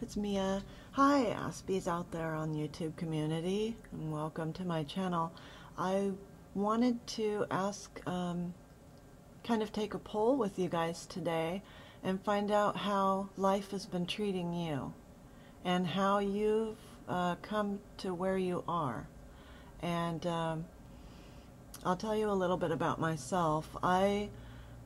it's Mia. Hi, Aspies out there on YouTube community, and welcome to my channel. I wanted to ask, kind of take a poll with you guys today and find out how life has been treating you and how you've come to where you are. And I'll tell you a little bit about myself. I'm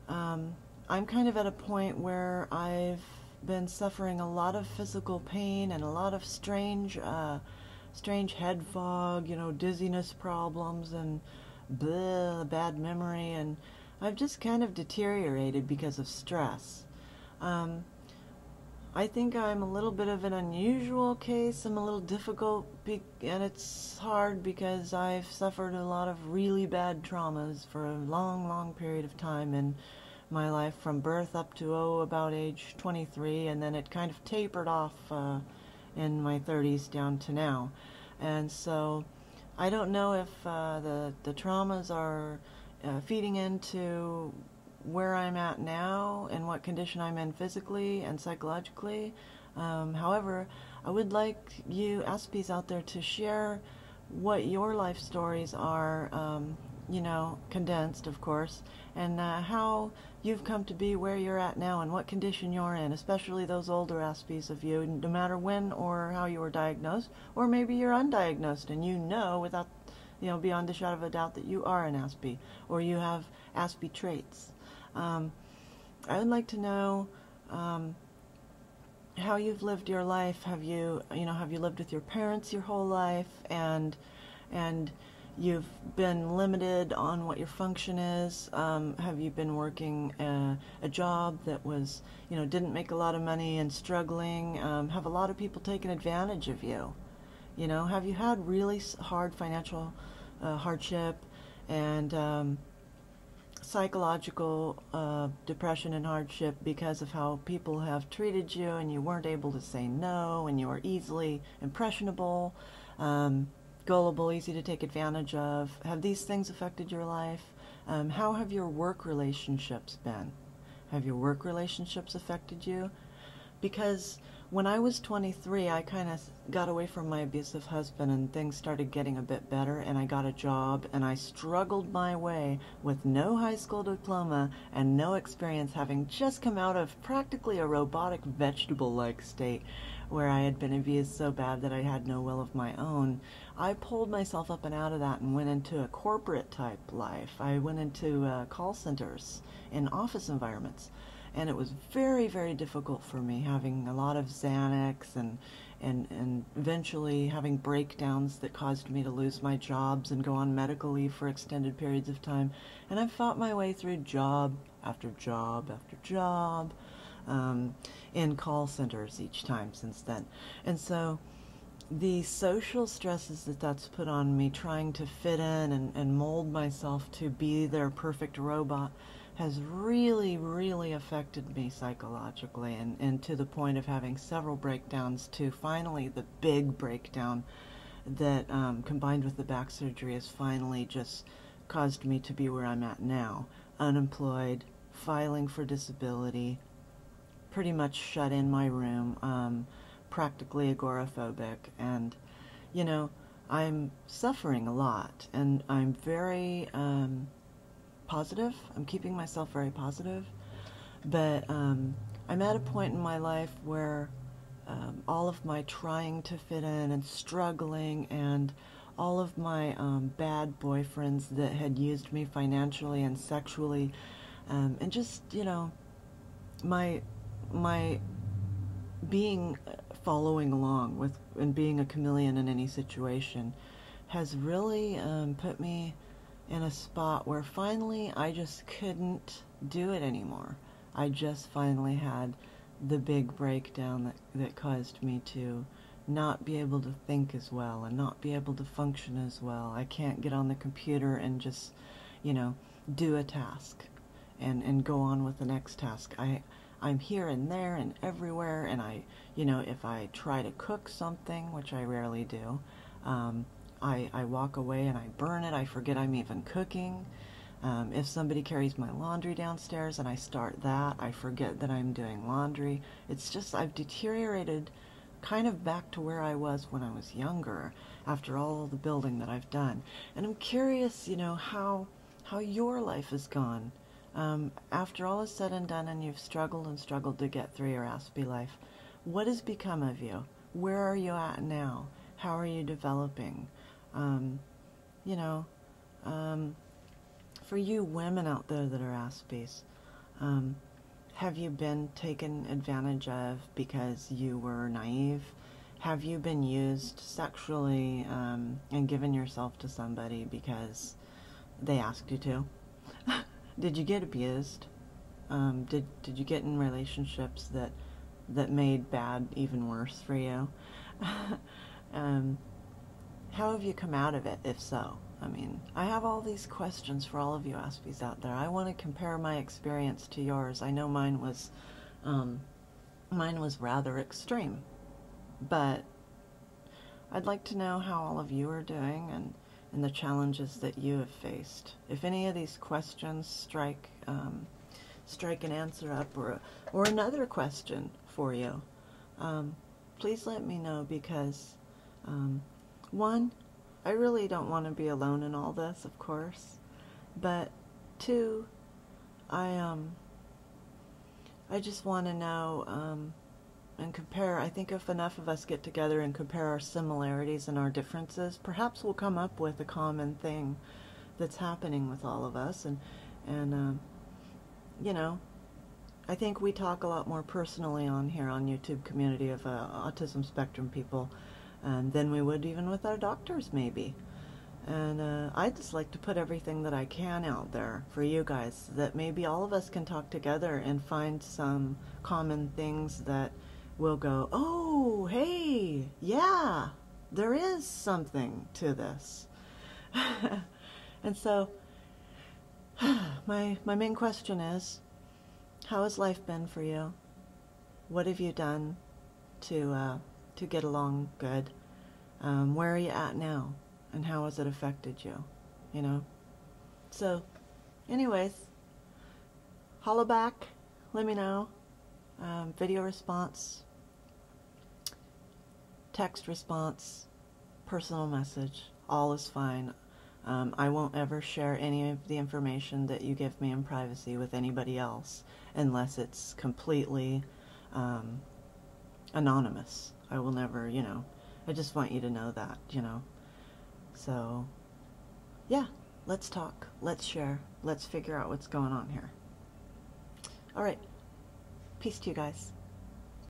kind of at a point where I've been suffering a lot of physical pain and a lot of strange head fog, dizziness problems and bad memory, and I've just kind of deteriorated because of stress. I think I'm a little bit of an unusual case. I'm a little difficult, and it's hard because I've suffered a lot of really bad traumas for a long period of time in my life, from birth up to about age 23, and then it kind of tapered off in my 30s down to now. And so I don't know if the traumas are feeding into where I'm at now and what condition I'm in physically and psychologically. However, I would like you Aspies out there to share what your life stories are, condensed, of course, and how you've come to be where you're at now and what condition you're in, especially those older Aspies of you, no matter when or how you were diagnosed, or maybe you're undiagnosed and without, beyond a shadow of a doubt that you are an Aspie, or you have Aspie traits. I would like to know how you've lived your life. Have you lived with your parents your whole life, and you've been limited on what your function is? Have you been working a job that was, didn't make a lot of money and struggling? Have a lot of people taken advantage of you? Have you had really hard financial hardship and psychological depression and hardship because of how people have treated you, and you weren't able to say no, and you were easily impressionable, gullible, easy to take advantage of? Have these things affected your life? How have your work relationships been? Have your work relationships affected you? Because when I was 23, I kind of got away from my abusive husband, and things started getting a bit better, and I got a job, and I struggled my way with no high school diploma and no experience, having just come out of practically a robotic vegetable-like state where I had been abused so bad that I had no will of my own. I pulled myself up and out of that and went into a corporate type life. I went into call centers in office environments. And it was very difficult for me, having a lot of Xanax and eventually having breakdowns that caused me to lose my jobs and go on medical leave for extended periods of time. And I've fought my way through job after job after job in call centers each time since then. And so the social stresses that's put on me, trying to fit in and mold myself to be their perfect robot, has really affected me psychologically, and to the point of having several breakdowns, to finally the big breakdown that combined with the back surgery has finally just caused me to be where I'm at now, unemployed, filing for disability, pretty much shut in my room, practically agoraphobic, and I'm suffering a lot, and I'm very positive. I'm keeping myself very positive, but I'm at a point in my life where all of my trying to fit in and struggling, and all of my bad boyfriends that had used me financially and sexually, and just my being following along with and being a chameleon in any situation has really put me in a spot where finally I just couldn't do it anymore. I just finally had the big breakdown that caused me to not be able to think as well and not be able to function as well. I can't get on the computer and just, do a task and go on with the next task. I'm here and there and everywhere, and if I try to cook something, which I rarely do, I walk away and I burn it. I forget I'm even cooking. If somebody carries my laundry downstairs and I start that, I forget that I'm doing laundry. It's just, I've deteriorated kind of back to where I was when I was younger after all the building that I've done. And I'm curious, you know, how your life has gone. After all is said and done and you've struggled and struggled to get through your Aspie life, what has become of you? Where are you at now? How are you developing? You know, for you women out there that are Aspies, have you been taken advantage of because you were naive? Have you been used sexually and given yourself to somebody because they asked you to? Did you get abused? Did you get in relationships that made bad even worse for you? How have you come out of it, if so? I mean, I have all these questions for all of you Aspies out there. I want to compare my experience to yours. I know mine was rather extreme, but I'd like to know how all of you are doing and the challenges that you have faced. If any of these questions strike an answer up, or another question for you, please let me know, because one, I really don't want to be alone in all this, of course, but two, I just want to know and compare. I think if enough of us get together and compare our similarities and our differences, perhaps we'll come up with a common thing that's happening with all of us. And you know, I think we talk a lot more personally on here on YouTube community of autism spectrum people than we would even with our doctors, maybe. And I just like to put everything that I can out there for you guys, that maybe all of us can talk together and find some common things that will go, oh, hey, yeah, there is something to this. And so my main question is, how has life been for you? What have you done to get along good? Where are you at now? And how has it affected you? You know? So, anyways, holla back. Let me know. Video response, text response, personal message. All is fine. I won't ever share any of the information that you give me in privacy with anybody else unless it's completely anonymous. I will never, you know, I just want you to know that, you know. So, yeah, let's talk, let's share, let's figure out what's going on here. All right, peace to you guys.